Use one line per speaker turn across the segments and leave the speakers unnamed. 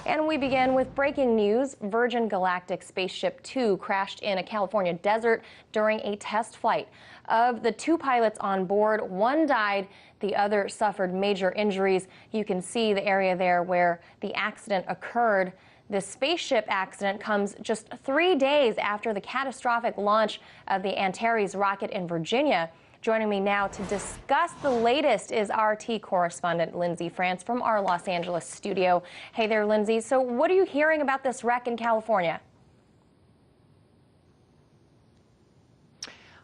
And we begin with breaking news. Virgin Galactic SpaceShip Two crashed in a California desert during a test flight. Of the two pilots on board, one died, the other suffered major injuries. You can see the area there where the accident occurred. The spaceship accident comes just 3 days after the catastrophic launch of the Antares rocket in Virginia. Joining me now to discuss the latest is RT correspondent Lindsay France from our Los Angeles studio. Hey there, Lindsay. So what are you hearing about this wreck in California?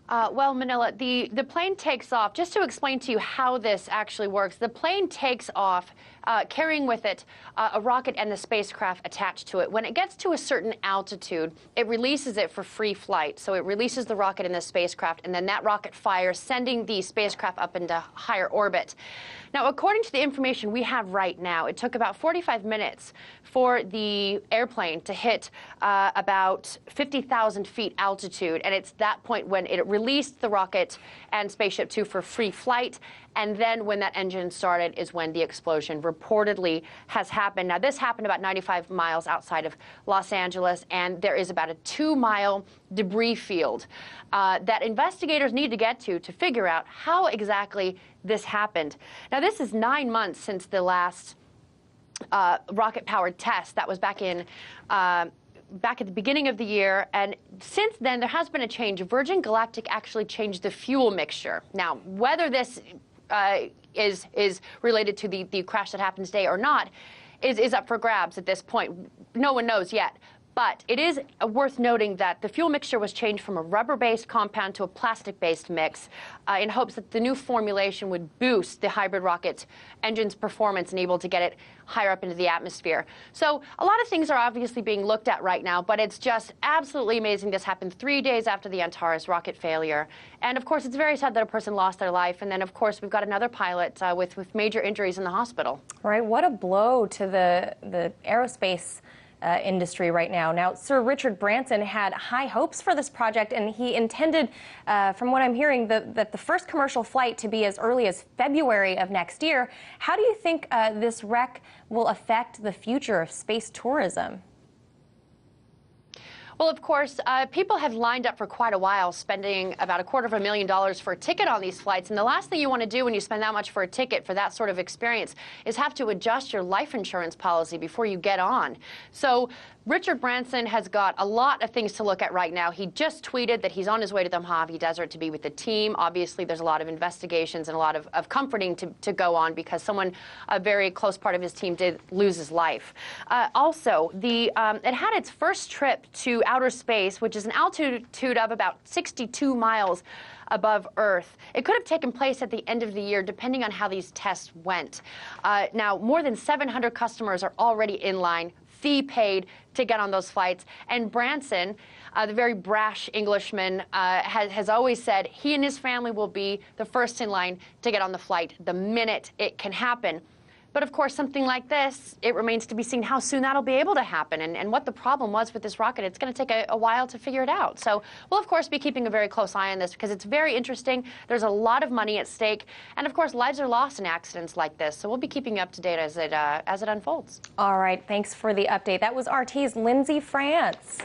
Well, Manila, the plane takes off. Just to explain to you how this actually works, the plane takes off carrying with it a rocket and the spacecraft attached to it. When it gets to a certain altitude, it releases it for free flight. So it releases the rocket and the spacecraft, and then that rocket fires, sending the spacecraft up into higher orbit. Now, according to the information we have right now, it took about 45 minutes for the airplane to hit about 50,000 feet altitude, and it's that point when it released the rocket and SpaceShip Two for free flight, and then when that engine started is when the explosion reportedly has happened. Now, this happened about 95 miles outside of Los Angeles, and there is about a 2-mile debris field that investigators need to get to figure out how exactly this happened. Now, this is 9 months since the last rocket-powered test. That was back at the beginning of the year, and since then there has been a change. Virgin Galactic actually changed the fuel mixture. Now, whether this is related to the crash that happened today or not is up for grabs at this point. No one knows yet. But it is worth noting that the fuel mixture was changed from a rubber-based compound to a plastic-based mix in hopes that the new formulation would boost the hybrid rocket engine's performance and able to get it higher up into the atmosphere. So a lot of things are obviously being looked at right now, but it's just absolutely amazing this happened 3 days after the Antares rocket failure. And of course, it's very sad that a person lost their life. And then, of course, we've got another pilot with major injuries in the hospital.
Right. What a blow to the aerospace industry right now. Now, Sir Richard Branson had high hopes for this project, and he intended, from what I'm hearing, that the first commercial flight to be as early as February of next year. How do you think this wreck will affect the future of space tourism?
Well, of course, people have lined up for quite a while, spending about $250,000 for a ticket on these flights. And the last thing you want to do when you spend that much for a ticket for that sort of experience is have to adjust your life insurance policy before you get on. So Richard Branson has got a lot of things to look at right now. He just tweeted that he's on his way to the Mojave Desert to be with the team. Obviously, there's a lot of investigations and a lot of comforting to go on because a very close part of his team did lose his life. Also, it had its first trip to outer space, which is an altitude of about 62 miles above Earth. It could have taken place at the end of the year, depending on how these tests went. Now, more than 700 customers are already in line, fee paid to get on those flights. And Branson, the very brash Englishman, has always said he and his family will be the first in line to get on the flight the minute it can happen. But of course, something like this, it remains to be seen how soon that'll be able to happen and what the problem was with this rocket. It's going to take a while to figure it out. So we'll, of course, be keeping a very close eye on this because it's very interesting. There's a lot of money at stake. And, of course, lives are lost in accidents like this. So we'll be keeping you up to date as it unfolds.
All right. Thanks for the update. That was RT's Lindsay France.